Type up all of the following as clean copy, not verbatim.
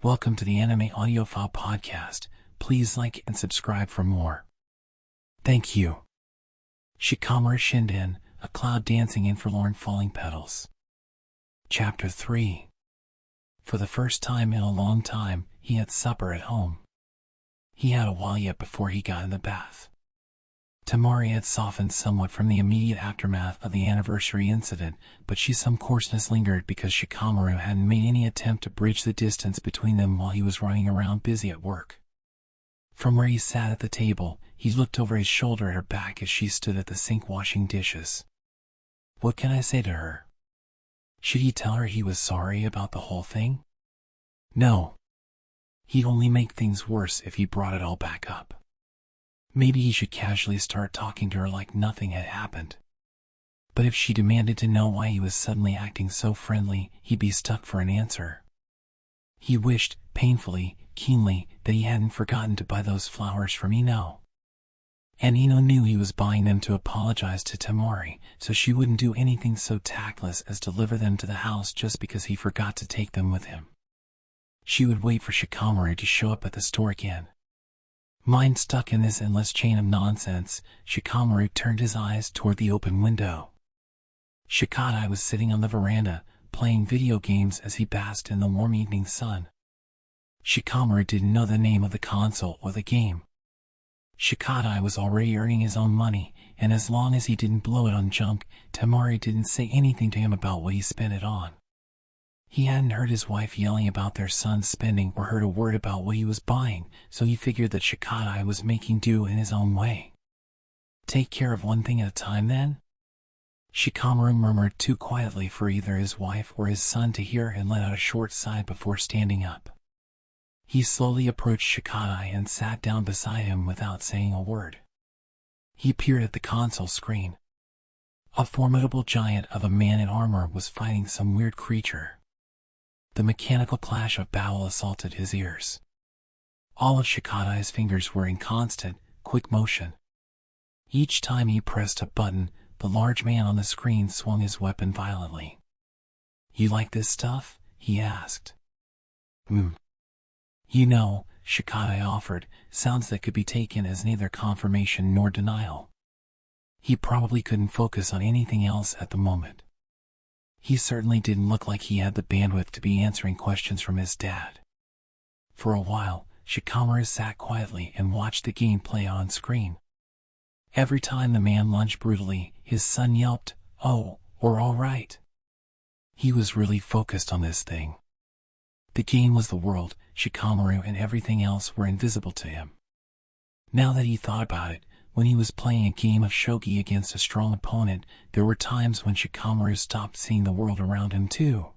Welcome to the Anime Audiophile Podcast. Please like and subscribe for more. Thank you. Shikamaru Shinden, a cloud dancing in forlorn falling petals. Chapter 3. For the first time in a long time, he had supper at home. He had a while yet before he got in the bath. Temari had softened somewhat from the immediate aftermath of the anniversary incident, but some coarseness lingered because Shikamaru hadn't made any attempt to bridge the distance between them while he was running around busy at work. From where he sat at the table, he looked over his shoulder at her back as she stood at the sink washing dishes. What can I say to her? Should he tell her he was sorry about the whole thing? No. He'd only make things worse if he brought it all back up. Maybe he should casually start talking to her like nothing had happened. But if she demanded to know why he was suddenly acting so friendly, he'd be stuck for an answer. He wished, painfully, keenly, that he hadn't forgotten to buy those flowers from Ino. And Ino knew he was buying them to apologize to Temari, so she wouldn't do anything so tactless as deliver them to the house just because he forgot to take them with him. She would wait for Shikamaru to show up at the store again. Mind stuck in this endless chain of nonsense, Shikamaru turned his eyes toward the open window. Shikadai was sitting on the veranda, playing video games as he basked in the warm evening sun. Shikamaru didn't know the name of the console or the game. Shikadai was already earning his own money, and as long as he didn't blow it on junk, Temari didn't say anything to him about what he spent it on. He hadn't heard his wife yelling about their son's spending or heard a word about what he was buying, so he figured that Shikadai was making do in his own way. Take care of one thing at a time, then? Shikamaru murmured too quietly for either his wife or his son to hear and let out a short sigh before standing up. He slowly approached Shikadai and sat down beside him without saying a word. He peered at the console screen. A formidable giant of a man in armor was fighting some weird creature. The mechanical clash of battle assaulted his ears. All of Shikadai's fingers were in constant, quick motion. Each time he pressed a button, the large man on the screen swung his weapon violently. "You like this stuff?" he asked. You know, Shikadai offered, sounds that could be taken as neither confirmation nor denial. He probably couldn't focus on anything else at the moment. He certainly didn't look like he had the bandwidth to be answering questions from his dad. For a while, Shikamaru sat quietly and watched the game play on screen. Every time the man lunged brutally, his son yelped, "Oh," or "all right." He was really focused on this thing. The game was the world, Shikamaru and everything else were invisible to him. Now that he thought about it, when he was playing a game of shogi against a strong opponent, there were times when Shikamaru stopped seeing the world around him too.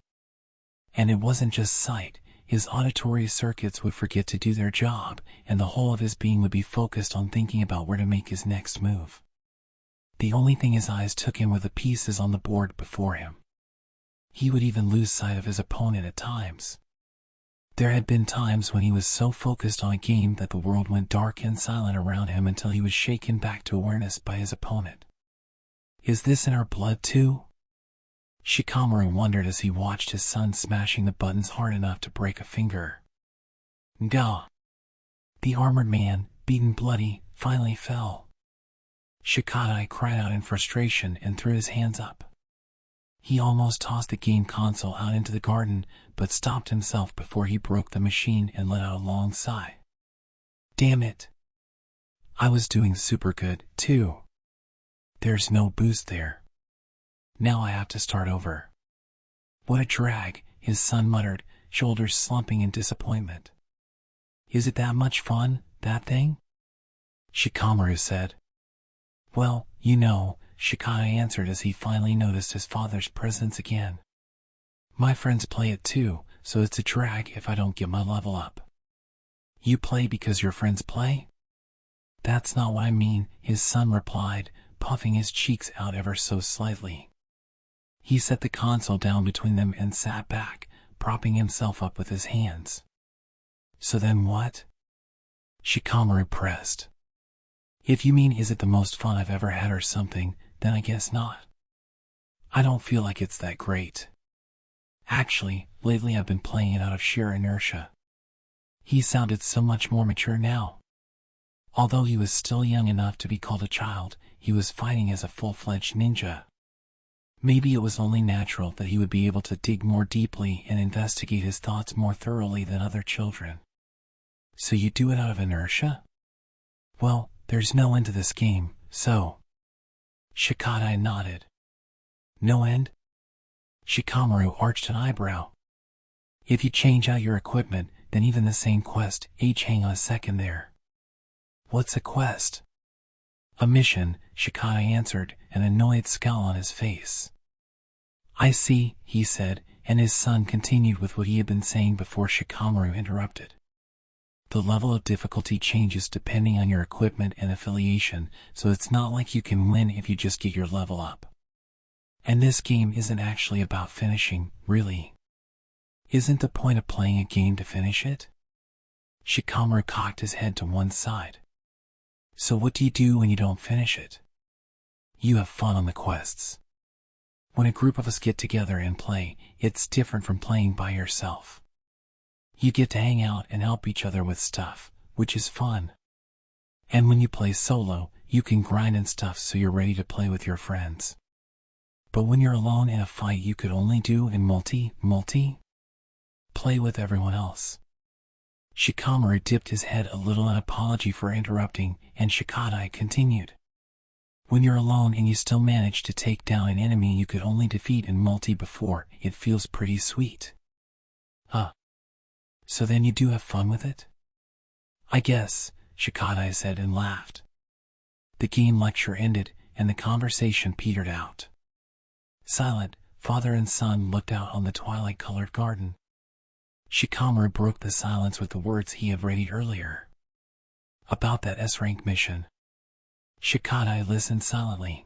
And it wasn't just sight, his auditory circuits would forget to do their job, and the whole of his being would be focused on thinking about where to make his next move. The only thing his eyes took in were the pieces on the board before him. He would even lose sight of his opponent at times. There had been times when he was so focused on a game that the world went dark and silent around him until he was shaken back to awareness by his opponent. Is this in our blood too? Shikamaru wondered as he watched his son smashing the buttons hard enough to break a finger. Gah! The armored man, beaten bloody, finally fell. Shikadai cried out in frustration and threw his hands up. He almost tossed the game console out into the garden, but stopped himself before he broke the machine and let out a long sigh. Damn it! I was doing super good, too. There's no boost there. Now I have to start over. What a drag, his son muttered, shoulders slumping in disappointment. Is it that much fun, that thing? Shikamaru said. Well, you know, Shikadai answered as he finally noticed his father's presence again. My friends play it too, so it's a drag if I don't get my level up. You play because your friends play? That's not what I mean, his son replied, puffing his cheeks out ever so slightly. He set the console down between them and sat back, propping himself up with his hands. So then what? Shikamaru pressed. If you mean is it the most fun I've ever had or something, then I guess not. I don't feel like it's that great. Actually, lately I've been playing it out of sheer inertia. He sounded so much more mature now. Although he was still young enough to be called a child, he was fighting as a full-fledged ninja. Maybe it was only natural that he would be able to dig more deeply and investigate his thoughts more thoroughly than other children. So you do it out of inertia? Well, there's no end to this game, so... Shikadai nodded. No end? Shikamaru arched an eyebrow. If you change out your equipment, then even the same quest, hang on a second there. What's a quest? A mission, Shikadai answered, an annoyed scowl on his face. I see, he said, and his son continued with what he had been saying before Shikamaru interrupted. The level of difficulty changes depending on your equipment and affiliation, so it's not like you can win if you just get your level up. And this game isn't actually about finishing, really. Isn't the point of playing a game to finish it? Shikamaru cocked his head to one side. So what do you do when you don't finish it? You have fun on the quests. When a group of us get together and play, it's different from playing by yourself. You get to hang out and help each other with stuff, which is fun. And when you play solo, you can grind and stuff so you're ready to play with your friends. But when you're alone in a fight, you could only do in multi, play with everyone else. Shikamaru dipped his head a little in apology for interrupting, and Shikadai continued. When you're alone and you still manage to take down an enemy you could only defeat in multi before, it feels pretty sweet. So then you do have fun with it? I guess, Shikadai said and laughed. The game lecture ended, and the conversation petered out. Silent, father and son looked out on the twilight-colored garden. Shikamaru broke the silence with the words he had readied earlier. About that S-rank mission. Shikadai listened silently.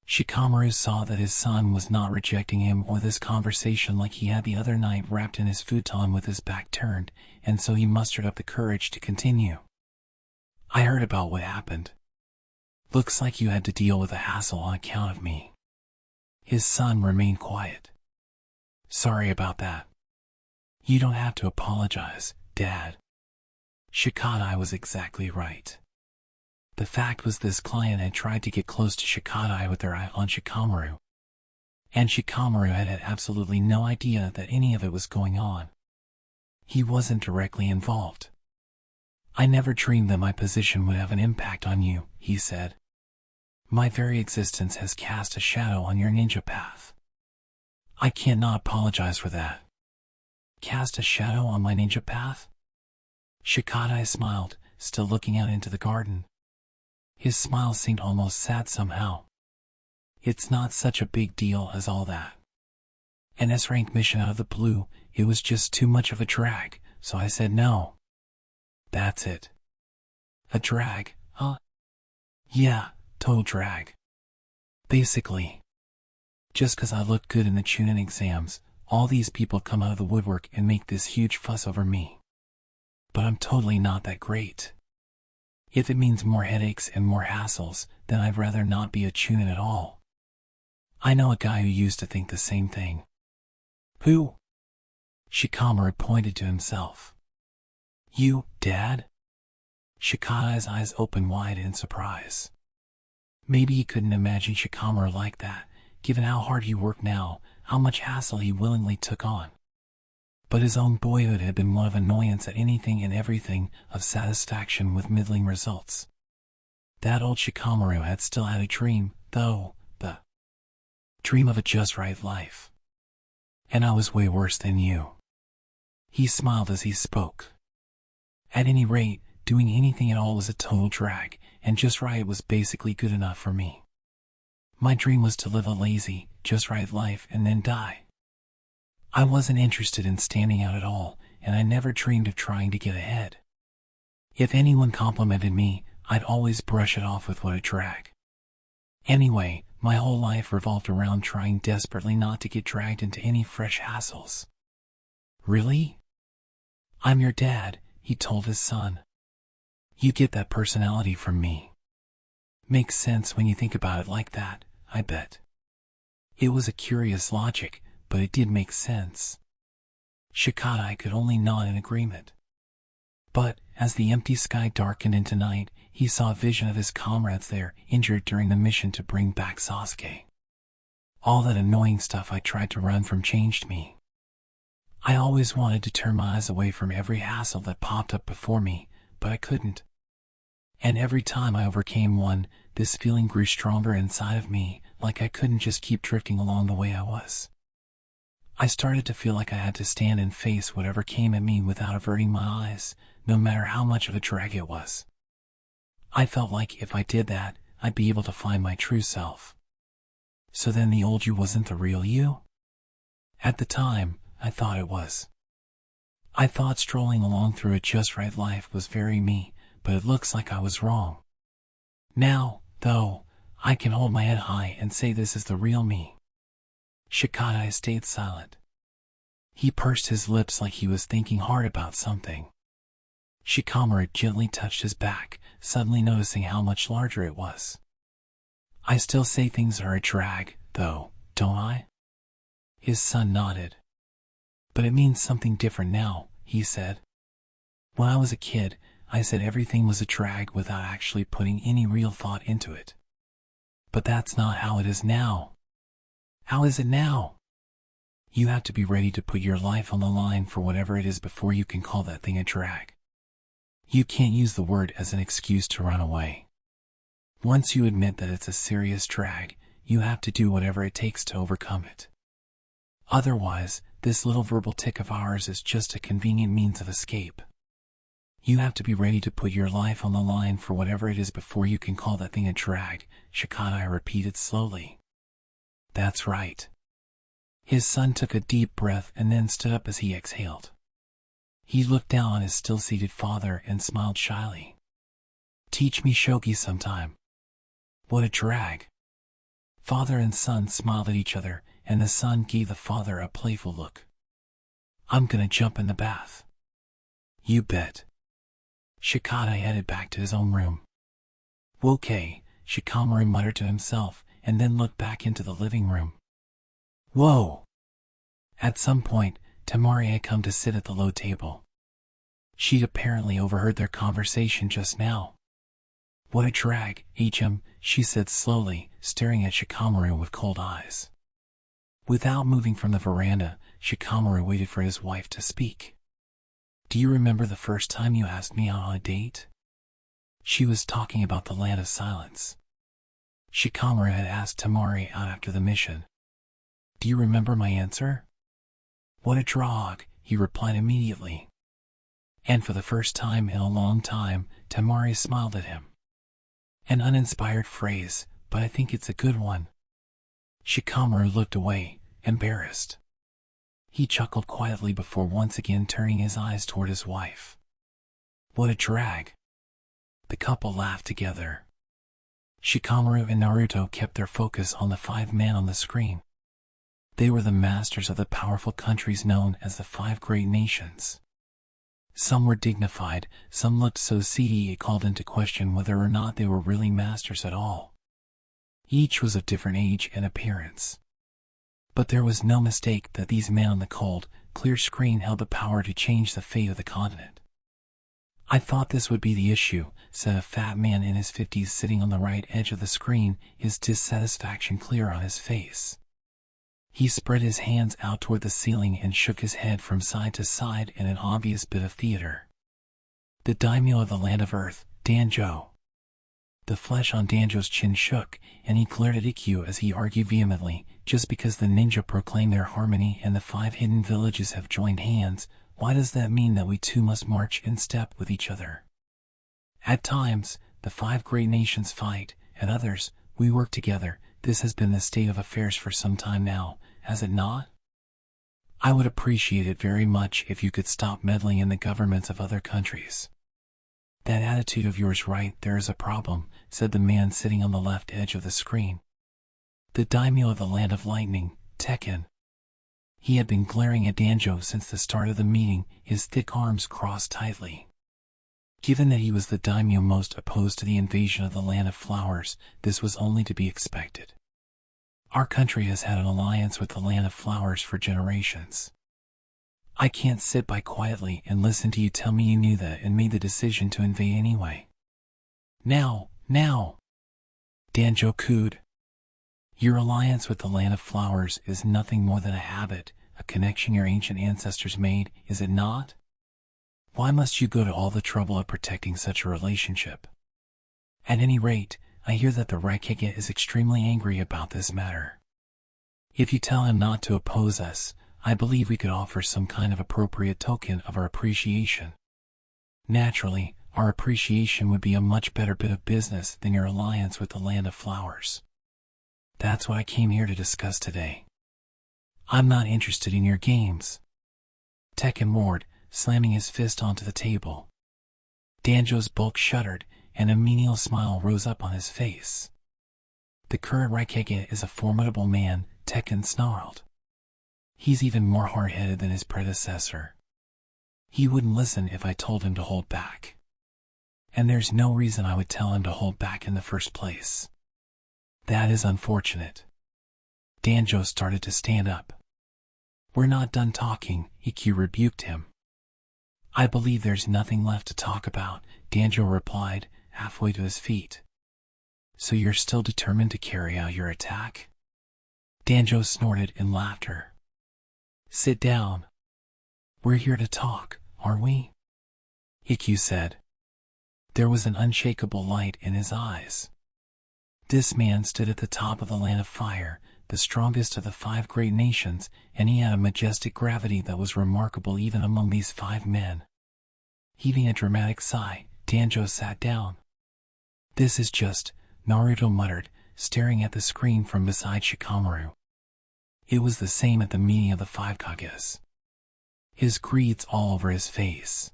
Shikamaru saw that his son was not rejecting him or this conversation like he had the other night, wrapped in his futon with his back turned, and so he mustered up the courage to continue. I heard about what happened. Looks like you had to deal with a hassle on account of me. His son remained quiet. Sorry about that. You don't have to apologize, Dad. Shikadai was exactly right. The fact was, this client had tried to get close to Shikadai with their eye on Shikamaru. And Shikamaru had absolutely no idea that any of it was going on. He wasn't directly involved. I never dreamed that my position would have an impact on you, he said. My very existence has cast a shadow on your ninja path. I cannot apologize for that. Cast a shadow on my ninja path? Shikadai smiled, still looking out into the garden. His smile seemed almost sad somehow. It's not such a big deal as all that. An S-rank mission out of the blue, it was just too much of a drag, so I said no. That's it. A drag, huh? Yeah, total drag. Basically. Just 'cause I looked good in the Chunin exams, all these people come out of the woodwork and make this huge fuss over me. But I'm totally not that great. If it means more headaches and more hassles, then I'd rather not be a Chunin at all. I know a guy who used to think the same thing. Who? Shikamaru pointed to himself. You, Dad? Shikadai's eyes opened wide in surprise. Maybe he couldn't imagine Shikamaru like that, given how hard he worked now, how much hassle he willingly took on. But his own boyhood had been one of annoyance at anything and everything, of satisfaction with middling results. That old Shikamaru had still had a dream, though, the dream of a just right life. And I was way worse than you. He smiled as he spoke. At any rate, doing anything at all was a total drag, and just right was basically good enough for me. My dream was to live a lazy, just right life and then die. I wasn't interested in standing out at all, and I never dreamed of trying to get ahead. If anyone complimented me, I'd always brush it off with what a drag. Anyway, my whole life revolved around trying desperately not to get dragged into any fresh hassles. Really? I'm your dad, he told his son. You get that personality from me. Makes sense when you think about it like that, I bet. It was a curious logic, but it did make sense. Shikadai could only nod in agreement. But, as the empty sky darkened into night, he saw a vision of his comrades there, injured during the mission to bring back Sasuke. All that annoying stuff I tried to run from changed me. I always wanted to turn my eyes away from every hassle that popped up before me, but I couldn't. And every time I overcame one, this feeling grew stronger inside of me, like I couldn't just keep drifting along the way I was. I started to feel like I had to stand and face whatever came at me without averting my eyes, no matter how much of a drag it was. I felt like if I did that, I'd be able to find my true self. So then the old you wasn't the real you? At the time, I thought it was. I thought strolling along through a just right life was very me, but it looks like I was wrong. Now, though, I can hold my head high and say this is the real me. Shikamaru stayed silent. He pursed his lips like he was thinking hard about something. Shikamaru gently touched his back, suddenly noticing how much larger it was. I still say things are a drag, though, don't I? His son nodded. But it means something different now, he said. When I was a kid, I said everything was a drag without actually putting any real thought into it. But that's not how it is now. How is it now? You have to be ready to put your life on the line for whatever it is before you can call that thing a drag. You can't use the word as an excuse to run away. Once you admit that it's a serious drag, you have to do whatever it takes to overcome it. Otherwise, this little verbal tick of ours is just a convenient means of escape. You have to be ready to put your life on the line for whatever it is before you can call that thing a drag, Shikamaru repeated slowly. That's right. His son took a deep breath and then stood up as he exhaled. He looked down on his still-seated father and smiled shyly. Teach me shogi sometime. What a drag. Father and son smiled at each other, and the son gave the father a playful look. I'm gonna jump in the bath. You bet. Shikamaru headed back to his own room. Okay, Shikamaru muttered to himself, and then looked back into the living room. Whoa! At some point, Temari had come to sit at the low table. She'd apparently overheard their conversation just now. What a drag, HM, she said slowly, staring at Shikamaru with cold eyes. Without moving from the veranda, Shikamaru waited for his wife to speak. Do you remember the first time you asked me out on a date? She was talking about the land of silence. Shikamaru had asked Temari out after the mission. Do you remember my answer? What a drog, he replied immediately. And for the first time in a long time, Temari smiled at him. An uninspired phrase, but I think it's a good one. Shikamaru looked away, embarrassed. He chuckled quietly before once again turning his eyes toward his wife. What a drag. The couple laughed together. Shikamaru and Naruto kept their focus on the 5 men on the screen. They were the masters of the powerful countries known as the 5 Great Nations. Some were dignified, some looked so seedy it called into question whether or not they were really masters at all. Each was of different age and appearance. But there was no mistake that these men on the cold, clear screen held the power to change the fate of the continent. I thought this would be the issue, said a fat man in his 50s sitting on the right edge of the screen, his dissatisfaction clear on his face. He spread his hands out toward the ceiling and shook his head from side to side in an obvious bit of theater. The daimyo of the land of earth, Danjo. The flesh on Danjo's chin shook, and he glared at Ikkyu as he argued vehemently, just because the ninja proclaim their harmony and the 5 hidden villages have joined hands, why does that mean that we too must march in step with each other? At times, the 5 great nations fight, at others, we work together. This has been the state of affairs for some time now, has it not? I would appreciate it very much if you could stop meddling in the governments of other countries. That attitude of yours, right, there is a problem, said the man sitting on the left edge of the screen. The daimyo of the land of lightning, Tekken. He had been glaring at Danjo since the start of the meeting, his thick arms crossed tightly. Given that he was the daimyo most opposed to the invasion of the land of flowers, this was only to be expected. Our country has had an alliance with the land of flowers for generations. I can't sit by quietly and listen to you tell me you knew that and made the decision to invade anyway. Now! Danjo cooed. Your alliance with the Land of Flowers is nothing more than a habit, a connection your ancient ancestors made, is it not? Why must you go to all the trouble of protecting such a relationship? At any rate, I hear that the Raikage is extremely angry about this matter. If you tell him not to oppose us, I believe we could offer some kind of appropriate token of our appreciation. Naturally, our appreciation would be a much better bit of business than your alliance with the Land of Flowers. That's what I came here to discuss today. I'm not interested in your games. Tekken roared, slamming his fist onto the table. Danjo's bulk shuddered, and a menial smile rose up on his face. The current Raikage is a formidable man, Tekken snarled. He's even more hard-headed than his predecessor. He wouldn't listen if I told him to hold back. And there's no reason I would tell him to hold back in the first place. That is unfortunate. Danjo started to stand up. We're not done talking, Ikkyu rebuked him. I believe there's nothing left to talk about, Danjo replied, halfway to his feet. So you're still determined to carry out your attack? Danjo snorted in laughter. Sit down. We're here to talk, aren't we? Ikkyu said. There was an unshakable light in his eyes. This man stood at the top of the Land of Fire, the strongest of the 5 great nations, and he had a majestic gravity that was remarkable even among these 5 men. Heaving a dramatic sigh, Danjo sat down. This is just, Naruto muttered, staring at the screen from beside Shikamaru. It was the same at the meeting of the 5 Kages. His greed's all over his face.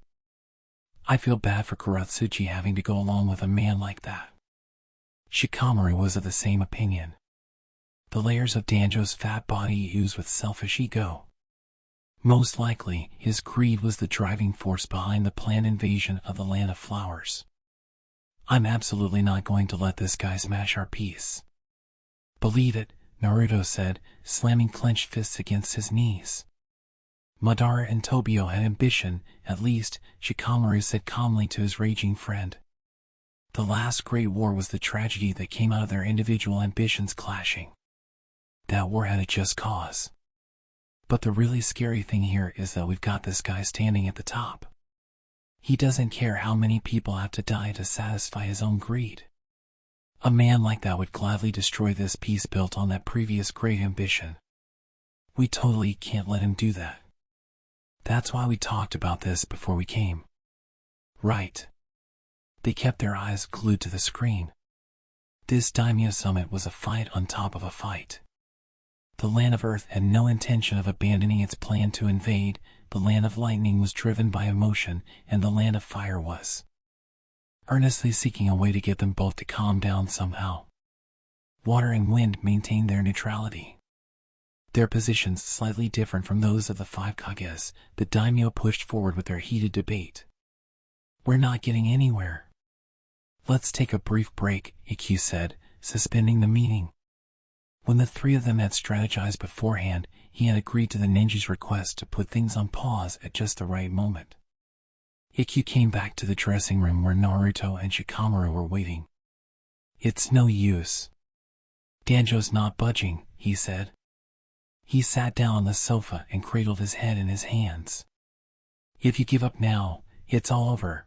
I feel bad for Kuratsuchi having to go along with a man like that. Shikamaru was of the same opinion. The layers of Danjo's fat body oozed with selfish ego. Most likely, his greed was the driving force behind the planned invasion of the Land of Flowers. I'm absolutely not going to let this guy smash our peace. Believe it, Naruto said, slamming clenched fists against his knees. Madara and Tobio had ambition, at least, Shikamaru said calmly to his raging friend. The last great war was the tragedy that came out of their individual ambitions clashing. That war had a just cause. But the really scary thing here is that we've got this guy standing at the top. He doesn't care how many people have to die to satisfy his own greed. A man like that would gladly destroy this peace built on that previous great ambition. We totally can't let him do that. That's why we talked about this before we came. Right. They kept their eyes glued to the screen. This Daimyo summit was a fight on top of a fight. The Land of Earth had no intention of abandoning its plan to invade, the Land of Lightning was driven by emotion, and the Land of Fire was earnestly seeking a way to get them both to calm down somehow. Water and wind maintained their neutrality. Their positions slightly different from those of the 5 Kages, the daimyo pushed forward with their heated debate. We're not getting anywhere. Let's take a brief break, Ikkyu said, suspending the meeting. When the 3 of them had strategized beforehand, he had agreed to the ninja's request to put things on pause at just the right moment. Ikkyu came back to the dressing room where Naruto and Shikamaru were waiting. It's no use. Danjo's not budging, he said. He sat down on the sofa and cradled his head in his hands. If you give up now, it's all over.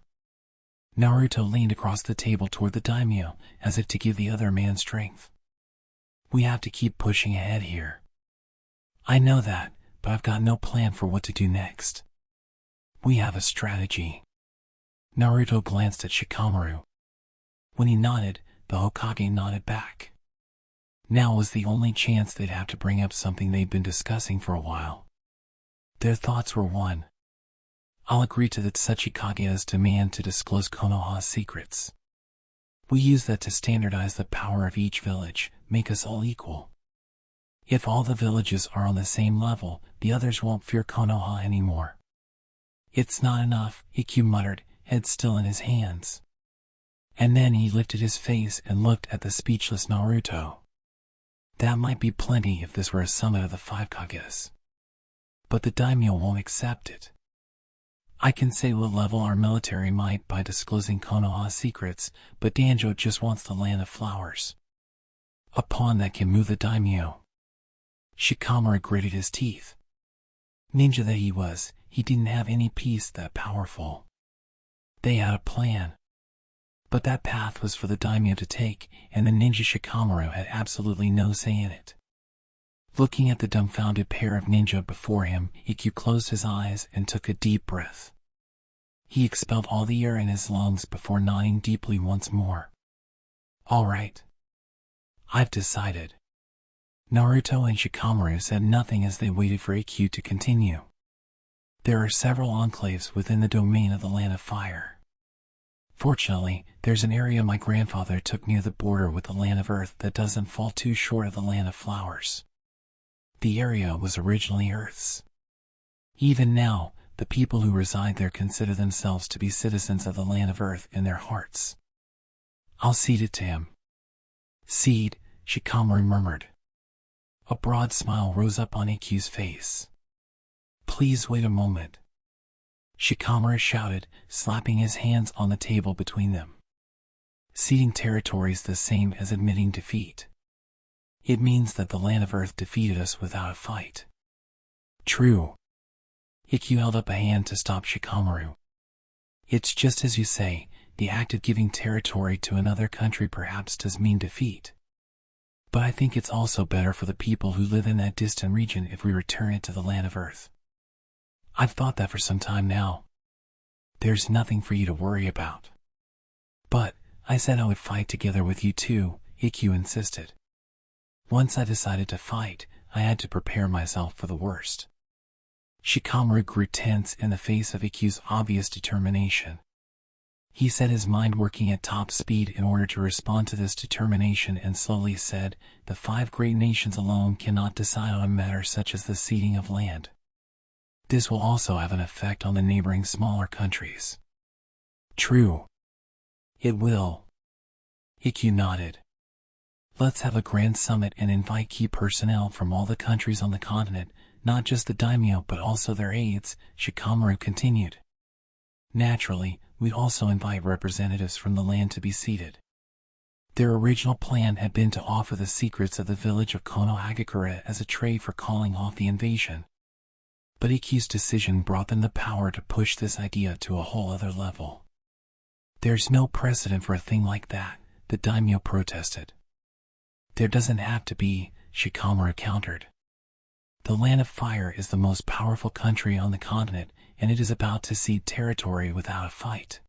Naruto leaned across the table toward the daimyo, as if to give the other man strength. We have to keep pushing ahead here. I know that, but I've got no plan for what to do next. We have a strategy. Naruto glanced at Shikamaru. When he nodded, the Hokage nodded back. Now was the only chance they'd have to bring up something they'd been discussing for a while. Their thoughts were one. I'll agree to the Tsuchikage's demand to disclose Konoha's secrets. We use that to standardize the power of each village, make us all equal. If all the villages are on the same level, the others won't fear Konoha anymore. It's not enough, Ikkyu muttered, head still in his hands. And then he lifted his face and looked at the speechless Naruto. That might be plenty if this were a summit of the 5 Kages. but the daimyo won't accept it. I can say we'll level our military might by disclosing Konoha's secrets, but Danjo just wants the land of flowers. A pawn that can move the daimyo. Shikamaru gritted his teeth. Ninja that he was, he didn't have any peace that powerful. They had a plan. But that path was for the daimyo to take, and the ninja Shikamaru had absolutely no say in it. Looking at the dumbfounded pair of ninja before him, Ikkyu closed his eyes and took a deep breath. He expelled all the air in his lungs before nodding deeply once more. All right. I've decided. Naruto and Shikamaru said nothing as they waited for Ikkyu to continue. There are several enclaves within the domain of the Land of Fire. Fortunately, there's an area my grandfather took near the border with the Land of Earth that doesn't fall too short of the Land of Flowers. The area was originally Earth's. Even now, the people who reside there consider themselves to be citizens of the Land of Earth in their hearts. I'll cede it to him. Cede, Shikamaru murmured. A broad smile rose up on Ikkyu's face. Please wait a moment. Shikamaru shouted, slapping his hands on the table between them. Ceding territory is the same as admitting defeat. It means that the Land of Earth defeated us without a fight. True. Ikkyu held up a hand to stop Shikamaru. It's just as you say, the act of giving territory to another country perhaps does mean defeat. But I think it's also better for the people who live in that distant region if we return it to the Land of Earth. I've thought that for some time now. There's nothing for you to worry about. But, I said I would fight together with you too, Ikkyu insisted. Once I decided to fight, I had to prepare myself for the worst. Shikamaru grew tense in the face of Ikkyu's obvious determination. He set his mind working at top speed in order to respond to this determination and slowly said, the 5 great nations alone cannot decide on a matter such as the ceding of land. This will also have an effect on the neighboring smaller countries. True. It will. Ikkyu nodded. Let's have a grand summit and invite key personnel from all the countries on the continent, not just the daimyo but also their aides, Shikamaru continued. Naturally, we'd also invite representatives from the land to be seated. Their original plan had been to offer the secrets of the village of Konohagakure as a trade for calling off the invasion. But Ikkyu's decision brought them the power to push this idea to a whole other level. There's no precedent for a thing like that, the daimyo protested. There doesn't have to be, Shikamaru countered. The Land of Fire is the most powerful country on the continent, and it is about to cede territory without a fight.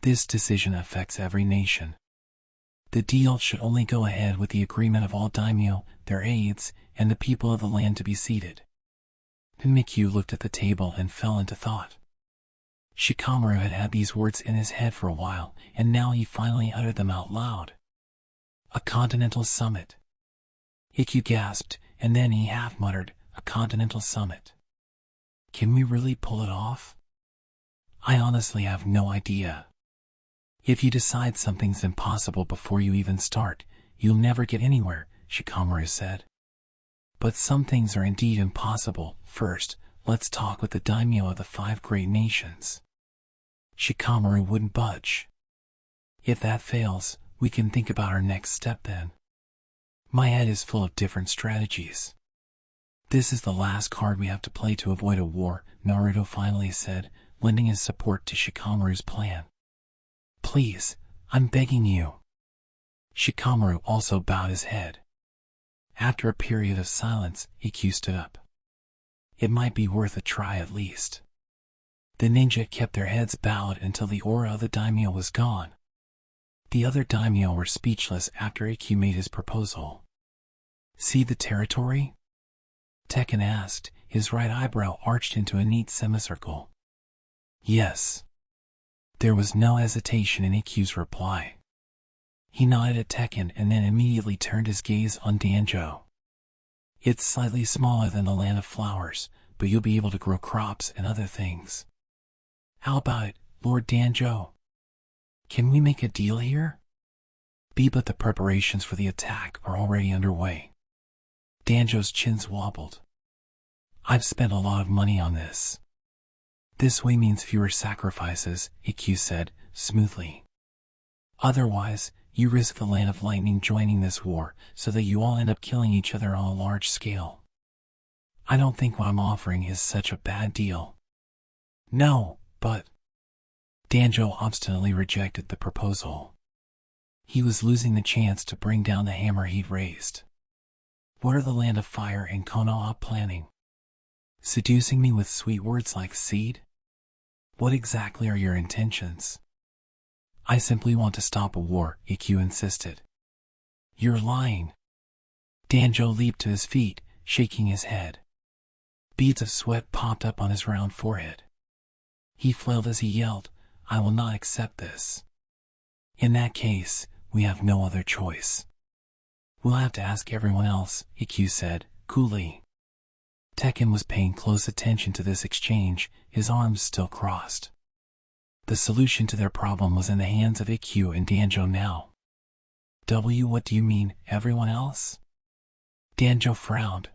This decision affects every nation. The deal should only go ahead with the agreement of all daimyo, their aides, and the people of the land to be ceded. Ikkyu looked at the table and fell into thought. Shikamaru had had these words in his head for a while, and now he finally uttered them out loud. A continental summit. Ikkyu gasped, and then he half-muttered, a continental summit. Can we really pull it off? I honestly have no idea. If you decide something's impossible before you even start, you'll never get anywhere, Shikamaru said. But some things are indeed impossible. First, let's talk with the daimyo of the 5 great nations. Shikamaru wouldn't budge. If that fails, we can think about our next step then. My head is full of different strategies. This is the last card we have to play to avoid a war, Naruto finally said, lending his support to Shikamaru's plan. Please, I'm begging you. Shikamaru also bowed his head. After a period of silence, Ikkyu stood up. It might be worth a try at least. The ninja kept their heads bowed until the aura of the daimyo was gone. The other daimyo were speechless after Ikkyu made his proposal. See the territory? Tekken asked, his right eyebrow arched into a neat semicircle. Yes. There was no hesitation in Ikkyu's reply. He nodded at Tekken and then immediately turned his gaze on Danjo. It's slightly smaller than the Land of Flowers, but you'll be able to grow crops and other things. How about it, Lord Danjo? Can we make a deal here? But the preparations for the attack are already underway. Danjo's chins wobbled. I've spent a lot of money on this. This way means fewer sacrifices, Ikkyu said, smoothly. Otherwise, you risk the Land of Lightning joining this war so that you all end up killing each other on a large scale. I don't think what I'm offering is such a bad deal. No, but... Danjo obstinately rejected the proposal. He was losing the chance to bring down the hammer he'd raised. What are the Land of Fire and Konoha planning? Seducing me with sweet words like seed? What exactly are your intentions? I simply want to stop a war, Ikkyu insisted. You're lying. Danjo leaped to his feet, shaking his head. Beads of sweat popped up on his round forehead. He flailed as he yelled, I will not accept this. In that case, we have no other choice. We'll have to ask everyone else, Ikkyu said, coolly. Tekken was paying close attention to this exchange, his arms still crossed. The solution to their problem was in the hands of Ikkyu and Danjo now. What do you mean, everyone else? Danjo frowned.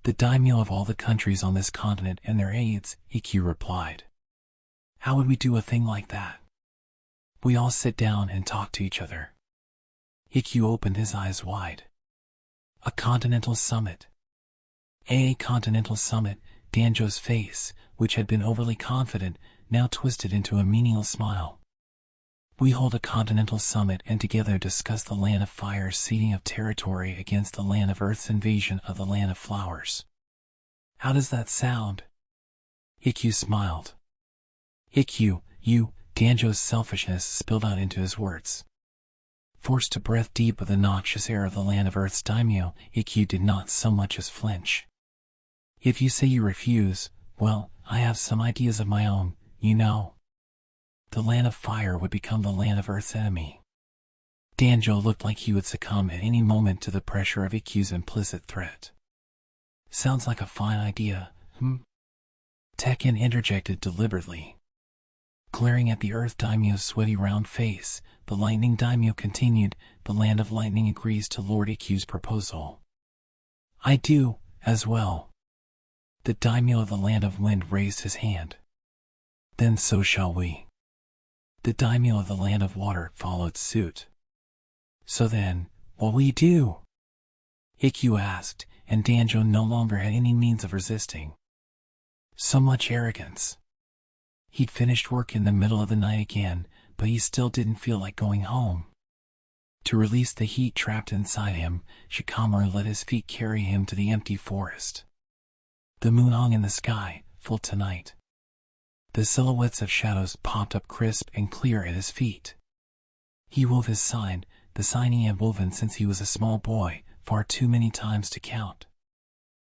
The daimyo of all the countries on this continent and their aides, Ikkyu replied. How would we do a thing like that? We all sit down and talk to each other. Ikkyu opened his eyes wide. A continental summit. A continental summit, Danjo's face, which had been overly confident, now twisted into a meaningless smile. We hold a continental summit and together discuss the Land of Fire's ceding of territory against the Land of Earth's invasion of the Land of Flowers. How does that sound? Ikkyu smiled. Ikkyu, Danjo's selfishness spilled out into his words. Forced to breath deep of the noxious air of the Land of Earth's daimyo, Ikkyu did not so much as flinch. If you say you refuse, well, I have some ideas of my own, you know. The Land of Fire would become the Land of Earth's enemy. Danjo looked like he would succumb at any moment to the pressure of Ikkyu's implicit threat. Sounds like a fine idea, Tekken interjected deliberately. Glaring at the Earth Daimyo's sweaty round face, the Lightning Daimyo continued, the Land of Lightning agrees to Lord Ikkyu's proposal. I do, as well. The Daimyo of the Land of Wind raised his hand. Then so shall we. The Daimyo of the Land of Water followed suit. So then, what will you do? Ikkyu asked, and Danjo no longer had any means of resisting. So much arrogance. He'd finished work in the middle of the night again, but he still didn't feel like going home. To release the heat trapped inside him, Shikamaru let his feet carry him to the empty forest. The moon hung in the sky, full tonight. The silhouettes of shadows popped up crisp and clear at his feet. He wove his sign, the sign he had woven since he was a small boy, far too many times to count.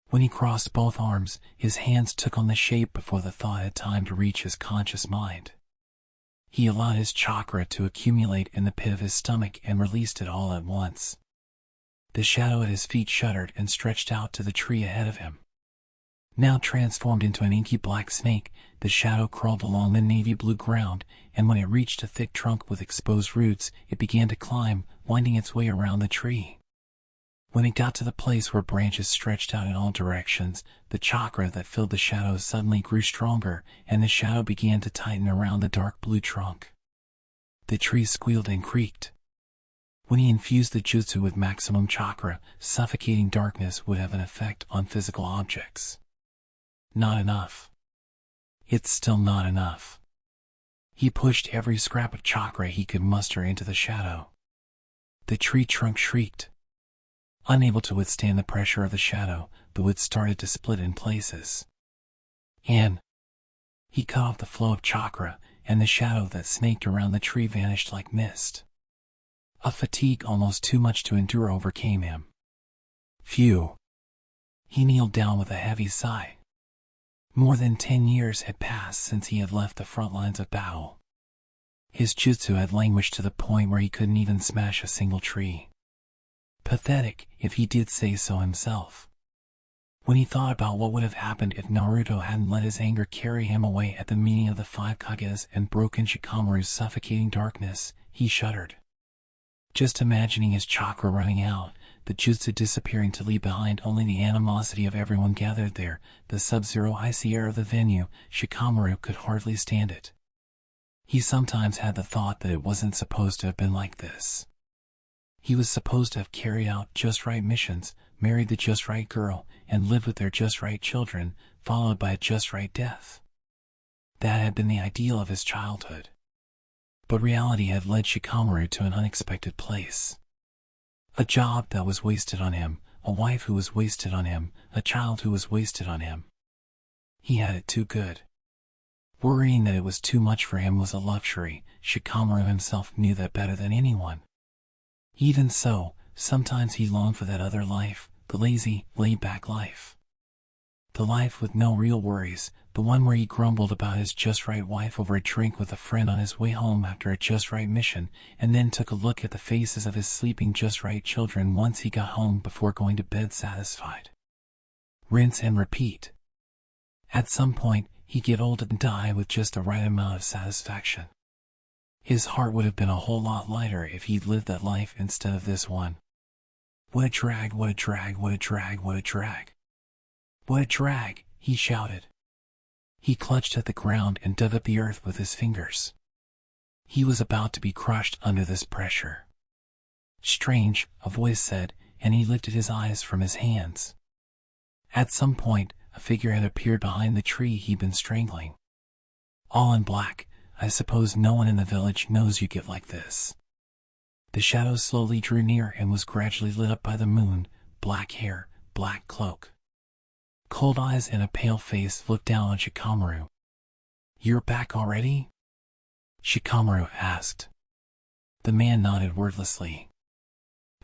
When he crossed both arms, his hands took on the shape before the thought had time to reach his conscious mind. He allowed his chakra to accumulate in the pit of his stomach and released it all at once. The shadow at his feet shuddered and stretched out to the tree ahead of him. Now transformed into an inky black snake, the shadow crawled along the navy blue ground, and when it reached a thick trunk with exposed roots, it began to climb, winding its way around the tree. When it got to the place where branches stretched out in all directions, the chakra that filled the shadow suddenly grew stronger, and the shadow began to tighten around the dark blue trunk. The tree squealed and creaked. When he infused the jutsu with maximum chakra, suffocating darkness would have an effect on physical objects. Not enough. It's still not enough. He pushed every scrap of chakra he could muster into the shadow. The tree trunk shrieked. Unable to withstand the pressure of the shadow, the wood started to split in places. And he cut off the flow of chakra, and the shadow that snaked around the tree vanished like mist. A fatigue almost too much to endure overcame him. Phew. He kneeled down with a heavy sigh. More than 10 years had passed since he had left the front lines of battle. His jutsu had languished to the point where he couldn't even smash a single tree. Pathetic, if he did say so himself. When he thought about what would have happened if Naruto hadn't let his anger carry him away at the meeting of the 5 Kages and broken Shikamaru's suffocating darkness, he shuddered. Just imagining his chakra running out, the jutsu disappearing to leave behind only the animosity of everyone gathered there, the sub-zero icy air of the venue, Shikamaru could hardly stand it. He sometimes had the thought that it wasn't supposed to have been like this. He was supposed to have carried out just right missions, married the just right girl, and lived with their just right children, followed by a just right death. That had been the ideal of his childhood. But reality had led Shikamaru to an unexpected place. A job that was wasted on him, a wife who was wasted on him, a child who was wasted on him. He had it too good. Worrying that it was too much for him was a luxury. Shikamaru himself knew that better than anyone. Even so, sometimes he longed for that other life, the lazy, laid-back life. The life with no real worries, the one where he grumbled about his just-right wife over a drink with a friend on his way home after a just-right mission, and then took a look at the faces of his sleeping just-right children once he got home before going to bed satisfied. Rinse and repeat. At some point, he'd get old and die with just the right amount of satisfaction. His heart would have been a whole lot lighter if he'd lived that life instead of this one. What a drag, what a drag, what a drag, what a drag. What a drag, he shouted. He clutched at the ground and dug up the earth with his fingers. He was about to be crushed under this pressure. Strange, a voice said, and he lifted his eyes from his hands. At some point, a figure had appeared behind the tree he'd been strangling. All in black. I suppose no one in the village knows you get like this. The shadow slowly drew near and was gradually lit up by the moon, black hair, black cloak. Cold eyes and a pale face looked down on Shikamaru. You're back already? Shikamaru asked. The man nodded wordlessly.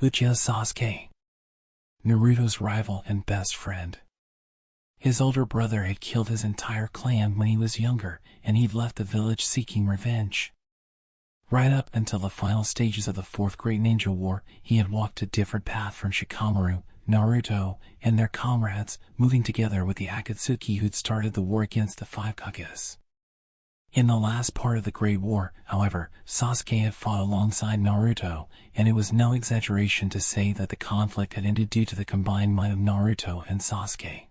Uchiha Sasuke. Naruto's rival and best friend. His older brother had killed his entire clan when he was younger, and he'd left the village seeking revenge. Right up until the final stages of the Fourth Great Ninja War, he had walked a different path from Shikamaru, Naruto, and their comrades, moving together with the Akatsuki who'd started the war against the Five Kages. In the last part of the Great War, however, Sasuke had fought alongside Naruto, and it was no exaggeration to say that the conflict had ended due to the combined might of Naruto and Sasuke.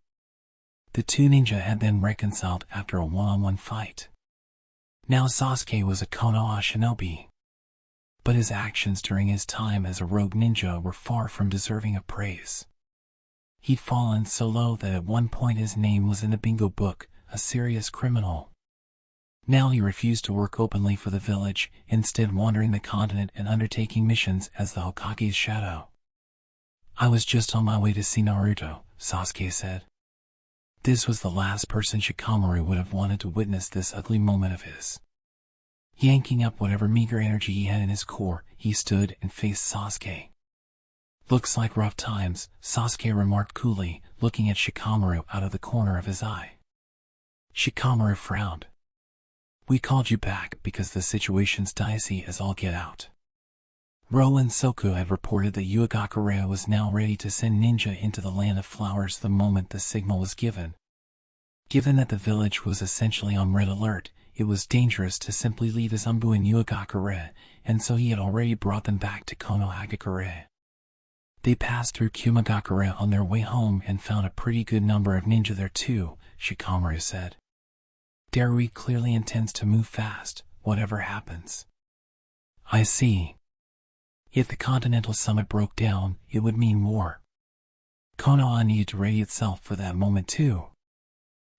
The two ninja had then reconciled after a one-on-one fight. Now Sasuke was a Konoha shinobi. But his actions during his time as a rogue ninja were far from deserving of praise. He'd fallen so low that at one point his name was in the bingo book, a serious criminal. Now he refused to work openly for the village, instead wandering the continent and undertaking missions as the Hokage's shadow. I was just on my way to see Naruto, Sasuke said. This was the last person Shikamaru would have wanted to witness this ugly moment of his. Yanking up whatever meager energy he had in his core, he stood and faced Sasuke. Looks like rough times, Sasuke remarked coolly, looking at Shikamaru out of the corner of his eye. Shikamaru frowned. We called you back because the situation's dicey as all get out. Ro and Soku had reported that Uegakure was now ready to send ninja into the Land of Flowers the moment the signal was given. Given that the village was essentially on red alert, it was dangerous to simply leave his Umbu in Uegakure, and so he had already brought them back to Konohagakure. They passed through Kumagakure on their way home and found a pretty good number of ninja there too, Shikamaru said. Darui clearly intends to move fast, whatever happens. I see. If the Continental Summit broke down, it would mean war. Konoha needed to ready itself for that moment too.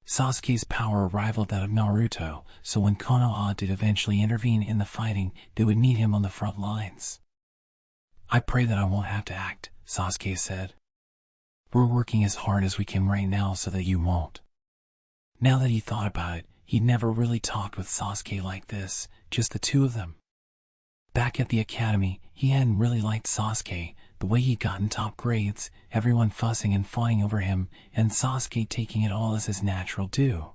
Sasuke's power rivaled that of Naruto, so when Konoha did eventually intervene in the fighting, they would need him on the front lines. I pray that I won't have to act, Sasuke said. We're working as hard as we can right now so that you won't. Now that he thought about it, he'd never really talked with Sasuke like this, just the two of them. Back at the academy, he hadn't really liked Sasuke, the way he'd gotten top grades, everyone fussing and fawning over him, and Sasuke taking it all as his natural due.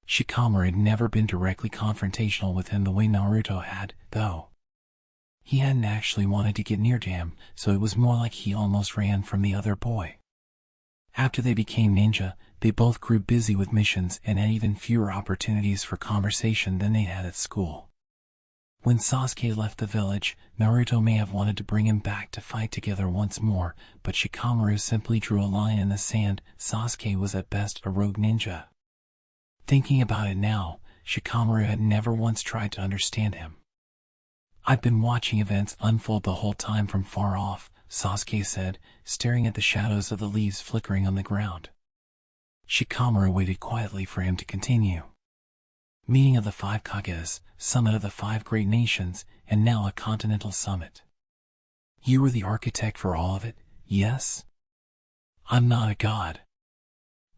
Shikamaru had never been directly confrontational with him the way Naruto had, though. He hadn't actually wanted to get near to him, so it was more like he almost ran from the other boy. After they became ninja, they both grew busy with missions and had even fewer opportunities for conversation than they had at school. When Sasuke left the village, Naruto may have wanted to bring him back to fight together once more, but Shikamaru simply drew a line in the sand. Sasuke was at best a rogue ninja. Thinking about it now, Shikamaru had never once tried to understand him. "I've been watching events unfold the whole time from far off," Sasuke said, staring at the shadows of the leaves flickering on the ground. Shikamaru waited quietly for him to continue. "Meeting of the 5 Kages, summit of the 5 great nations, and now a continental summit. You were the architect for all of it, yes? I'm not a god.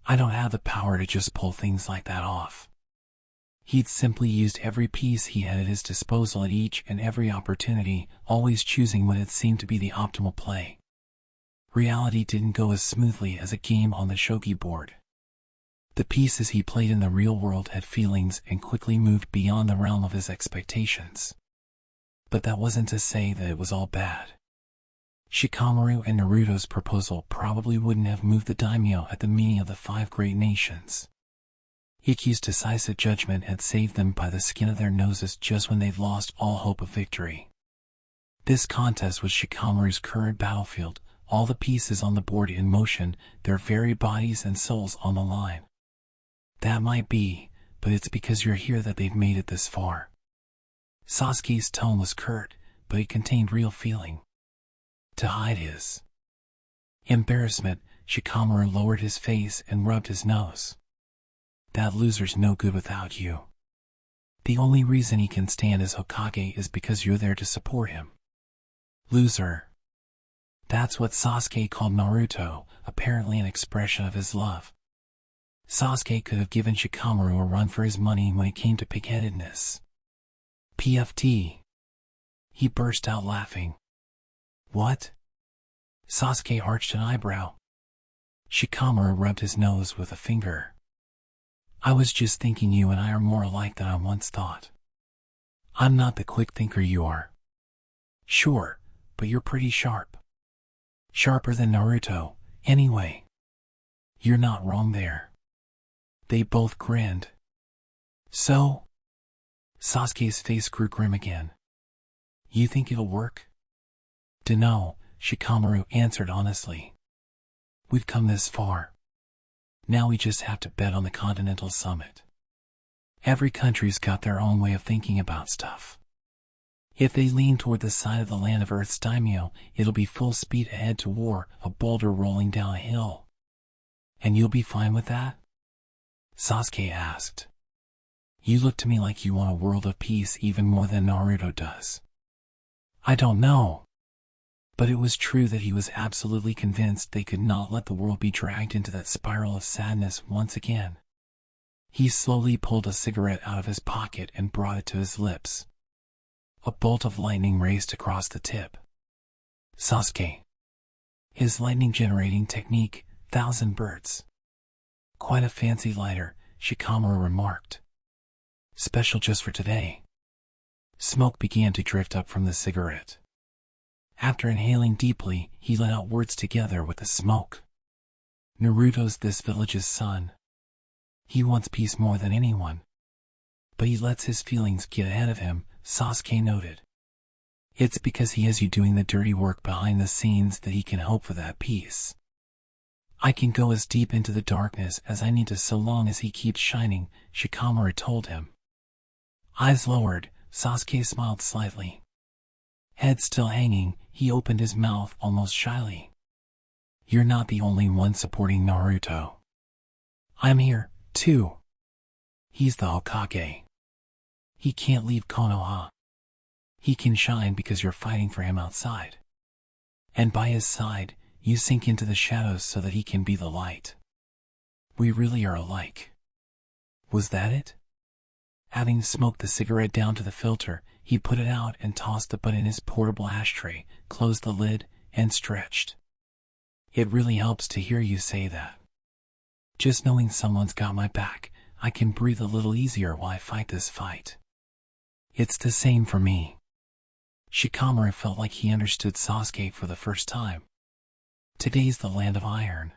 I don't have the power to just pull things like that off." He'd simply used every piece he had at his disposal at each and every opportunity, always choosing what had seemed to be the optimal play. Reality didn't go as smoothly as a game on the shogi board. The pieces he played in the real world had feelings and quickly moved beyond the realm of his expectations. But that wasn't to say that it was all bad. Shikamaru and Naruto's proposal probably wouldn't have moved the daimyo at the meeting of the 5 great nations. Iki's decisive judgment had saved them by the skin of their noses just when they'd lost all hope of victory. This contest was Shikamaru's current battlefield, all the pieces on the board in motion, their very bodies and souls on the line. That might be, but it's because you're here that they've made it this far. Sasuke's tone was curt, but it contained real feeling. To hide his embarrassment, Shikamaru lowered his face and rubbed his nose. "That loser's no good without you. The only reason he can stand as Hokage is because you're there to support him." Loser. That's what Sasuke called Naruto, apparently an expression of his love. Sasuke could have given Shikamaru a run for his money when it came to pigheadedness. PFT. He burst out laughing. "What?" Sasuke arched an eyebrow. Shikamaru rubbed his nose with a finger. "I was just thinking you and I are more alike than I once thought. I'm not the quick thinker you are. Sure, but you're pretty sharp. Sharper than Naruto, anyway. You're not wrong there." They both grinned. "So?" Sasuke's face grew grim again. "You think it'll work?" "Dunno," Shikamaru answered honestly. "We've come this far. Now we just have to bet on the Continental Summit. Every country's got their own way of thinking about stuff. If they lean toward the side of the land of Earth's daimyo, it'll be full speed ahead to war, a boulder rolling down a hill." "And you'll be fine with that?" Sasuke asked. "You look to me like you want a world of peace even more than Naruto does." I don't know. But it was true that he was absolutely convinced they could not let the world be dragged into that spiral of sadness once again. He slowly pulled a cigarette out of his pocket and brought it to his lips. A bolt of lightning raced across the tip. Sasuke. His lightning-generating technique, 1,000 birds. Quite a fancy lighter, Shikamaru remarked. Special just for today. Smoke began to drift up from the cigarette. After inhaling deeply, he let out words together with the smoke. Naruto's this village's son. He wants peace more than anyone. But he lets his feelings get ahead of him, Sasuke noted. It's because he has you doing the dirty work behind the scenes that he can hope for that peace. I can go as deep into the darkness as I need to so long as he keeps shining, Shikamaru told him. Eyes lowered, Sasuke smiled slightly. Head still hanging, he opened his mouth almost shyly. You're not the only one supporting Naruto. I'm here, too. He's the Hokage. He can't leave Konoha. He can shine because you're fighting for him outside. And by his side, you sink into the shadows so that he can be the light. We really are alike. Was that it? Having smoked the cigarette down to the filter, he put it out and tossed the butt in his portable ashtray, closed the lid, and stretched. It really helps to hear you say that. Just knowing someone's got my back, I can breathe a little easier while I fight this fight. It's the same for me. Shikamaru felt like he understood Sasuke for the first time. Today's the land of iron.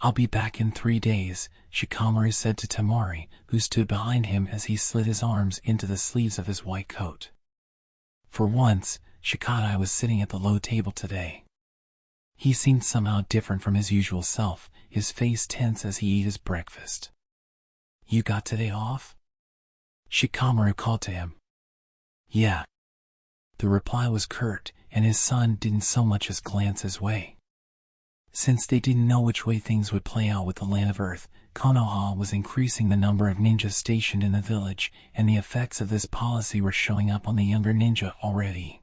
I'll be back in 3 days, Shikamaru said to Temari, who stood behind him as he slid his arms into the sleeves of his white coat. For once, Shikadai was sitting at the low table today. He seemed somehow different from his usual self, his face tense as he ate his breakfast. "You got today off?" Shikamaru called to him. "Yeah." The reply was curt, and his son didn't so much as glance his way. Since they didn't know which way things would play out with the Land of Earth, Konoha was increasing the number of ninjas stationed in the village, and the effects of this policy were showing up on the younger ninja already.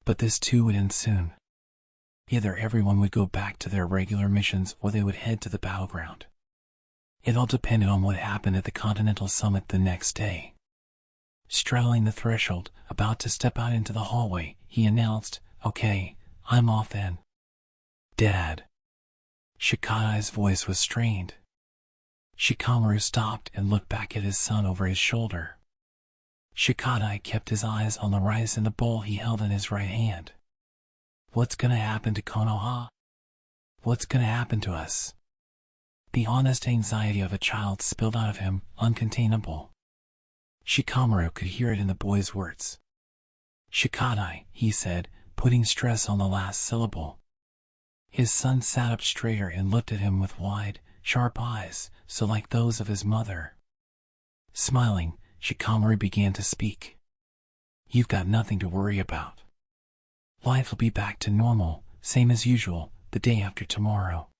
But this too would end soon. Either everyone would go back to their regular missions or they would head to the battleground. It all depended on what happened at the Continental Summit the next day. Straddling the threshold, about to step out into the hallway, he announced, "Okay, I'm off then." "Dad." Shikadai's voice was strained. Shikamaru stopped and looked back at his son over his shoulder. Shikadai kept his eyes on the rice in the bowl he held in his right hand. "What's gonna happen to Konoha? What's gonna happen to us?" The honest anxiety of a child spilled out of him, uncontainable. Shikamaru could hear it in the boy's words. "Shikadai," he said, putting stress on the last syllable. His son sat up straighter and looked at him with wide, sharp eyes, so like those of his mother. Smiling, Shikamaru began to speak. "You've got nothing to worry about. Life will be back to normal, same as usual, the day after tomorrow.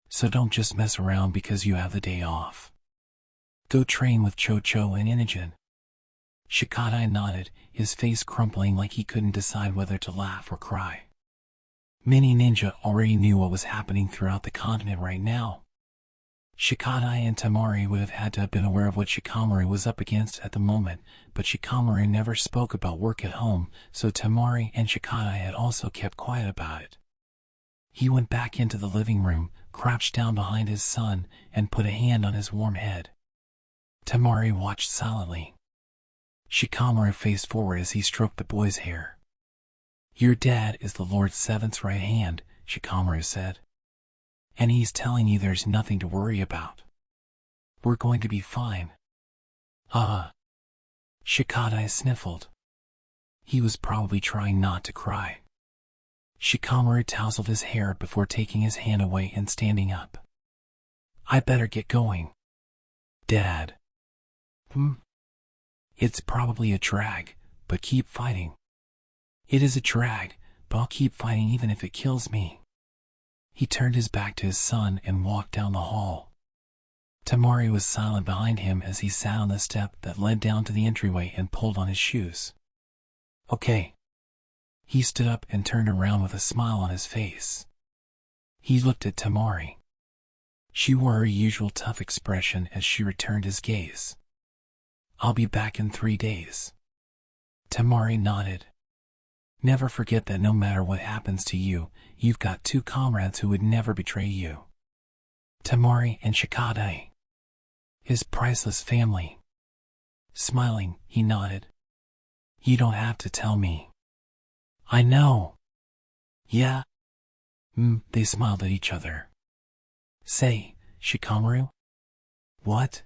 So don't just mess around because you have the day off. Go train with Chocho and Inogen." Shikadai nodded, his face crumpling like he couldn't decide whether to laugh or cry. Many ninja already knew what was happening throughout the continent right now. Shikadai and Temari would have had to have been aware of what Shikamaru was up against at the moment, but Shikamaru never spoke about work at home, so Temari and Shikadai had also kept quiet about it. He went back into the living room, crouched down behind his son, and put a hand on his warm head. Temari watched silently. Shikamaru faced forward as he stroked the boy's hair. "Your dad is the Lord Seventh's right hand," Shikamaru said. "And he's telling you there's nothing to worry about. We're going to be fine." Shikadai sniffled. He was probably trying not to cry. Shikamaru tousled his hair before taking his hand away and standing up. "I better get going." "Dad." "It's probably a drag, but keep fighting." "It is a drag, but I'll keep fighting even if it kills me." He turned his back to his son and walked down the hall. Temari was silent behind him as he sat on the step that led down to the entryway and pulled on his shoes. "Okay." He stood up and turned around with a smile on his face. He looked at Temari. She wore her usual tough expression as she returned his gaze. "I'll be back in 3 days." Temari nodded. "Never forget that no matter what happens to you, you've got 2 comrades who would never betray you. Temari and Shikadai. His priceless family." Smiling, he nodded. "You don't have to tell me." "I know." "Yeah?" They smiled at each other. "Say, Shikamaru?" "What?"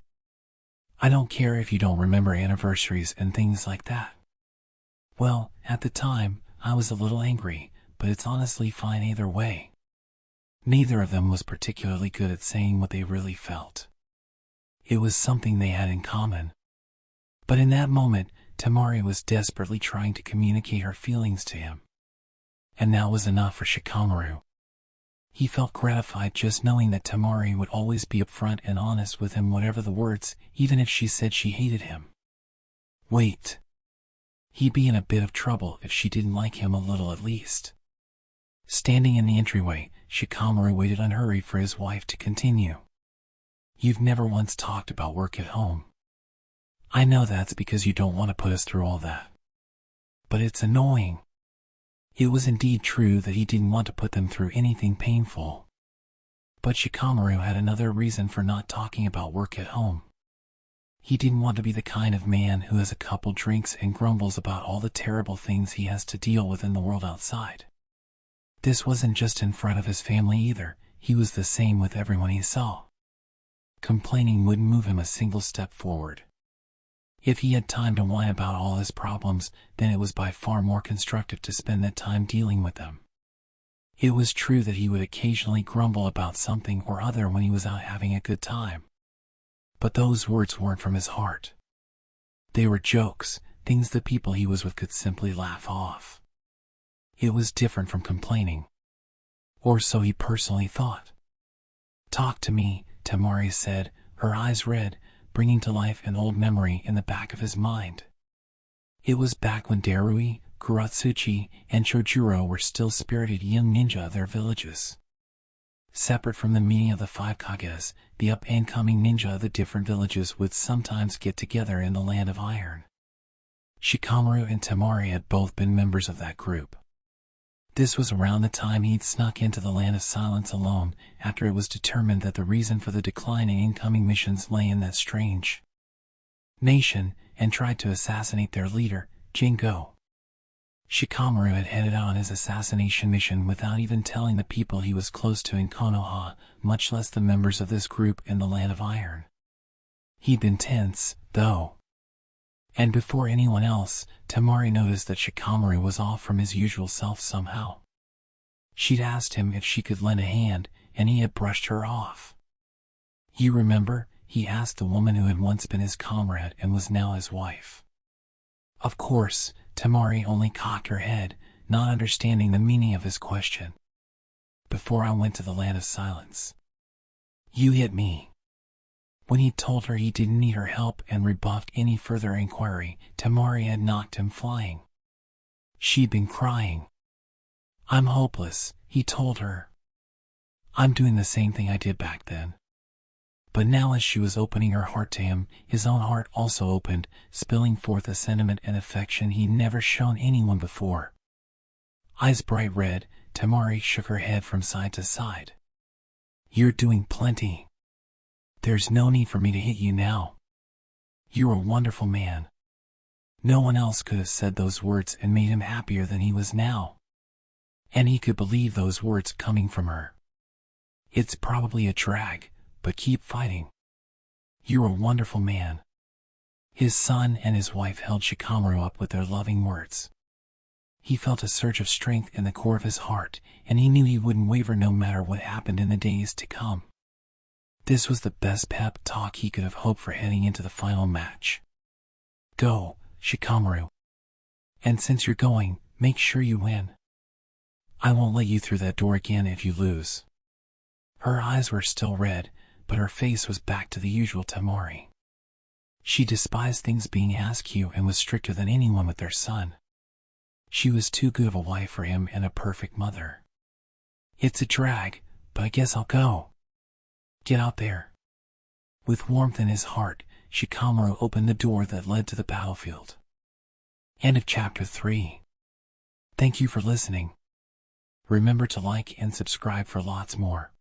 "I don't care if you don't remember anniversaries and things like that." "Well, at the time, I was a little angry, but it's honestly fine either way." Neither of them was particularly good at saying what they really felt. It was something they had in common. But in that moment, Temari was desperately trying to communicate her feelings to him. And that was enough for Shikamaru. He felt gratified just knowing that Temari would always be upfront and honest with him, whatever the words, even if she said she hated him. Wait. He'd be in a bit of trouble if she didn't like him a little at least. Standing in the entryway, Shikamaru waited unhurried for his wife to continue. "You've never once talked about work at home. I know that's because you don't want to put us through all that. But it's annoying." It was indeed true that he didn't want to put them through anything painful. But Shikamaru had another reason for not talking about work at home. He didn't want to be the kind of man who has a couple drinks and grumbles about all the terrible things he has to deal with in the world outside. This wasn't just in front of his family either, he was the same with everyone he saw. Complaining wouldn't move him a single step forward. If he had time to whine about all his problems, then it was by far more constructive to spend that time dealing with them. It was true that he would occasionally grumble about something or other when he was out having a good time. But those words weren't from his heart. They were jokes, things the people he was with could simply laugh off. It was different from complaining. Or so he personally thought. "Talk to me," Temari said, her eyes red, bringing to life an old memory in the back of his mind. It was back when Darui, Kuratsuchi, and Chojuro were still spirited young ninja of their villages. Separate from the meeting of the 5 Kages, the up-and-coming ninja of the different villages would sometimes get together in the Land of Iron. Shikamaru and Temari had both been members of that group. This was around the time he'd snuck into the Land of Silence alone, after it was determined that the reason for the decline in incoming missions lay in that strange nation, and tried to assassinate their leader, Jingo. Shikamaru had headed out on his assassination mission without even telling the people he was close to in Konoha, much less the members of this group in the Land of Iron. He'd been tense, though. And before anyone else, Temari noticed that Shikamaru was off from his usual self somehow. She'd asked him if she could lend a hand, and he had brushed her off. "You remember?" he asked the woman who had once been his comrade and was now his wife. Of course, Temari only cocked her head, not understanding the meaning of his question. "Before I went to the Land of Silence. You hit me." When he told her he didn't need her help and rebuffed any further inquiry, Temari had knocked him flying. She'd been crying. "I'm hopeless," he told her. "I'm doing the same thing I did back then." But now as she was opening her heart to him, his own heart also opened, spilling forth a sentiment and affection he'd never shown anyone before. Eyes bright red, Temari shook her head from side to side. "You're doing plenty. There's no need for me to hit you now. You're a wonderful man." No one else could have said those words and made him happier than he was now. And he could believe those words coming from her. "It's probably a drag, but keep fighting. You're a wonderful man." His son and his wife held Shikamaru up with their loving words. He felt a surge of strength in the core of his heart, and he knew he wouldn't waver no matter what happened in the days to come. This was the best pep talk he could have hoped for heading into the final match. "Go, Shikamaru. And since you're going, make sure you win. I won't let you through that door again if you lose." Her eyes were still red, but her face was back to the usual Temari. She despised things being askew and was stricter than anyone with their son. She was too good of a wife for him and a perfect mother. "It's a drag, but I guess I'll go. Get out there." With warmth in his heart, Shikamaru opened the door that led to the battlefield. End of Chapter 3. Thank you for listening. Remember to like and subscribe for lots more.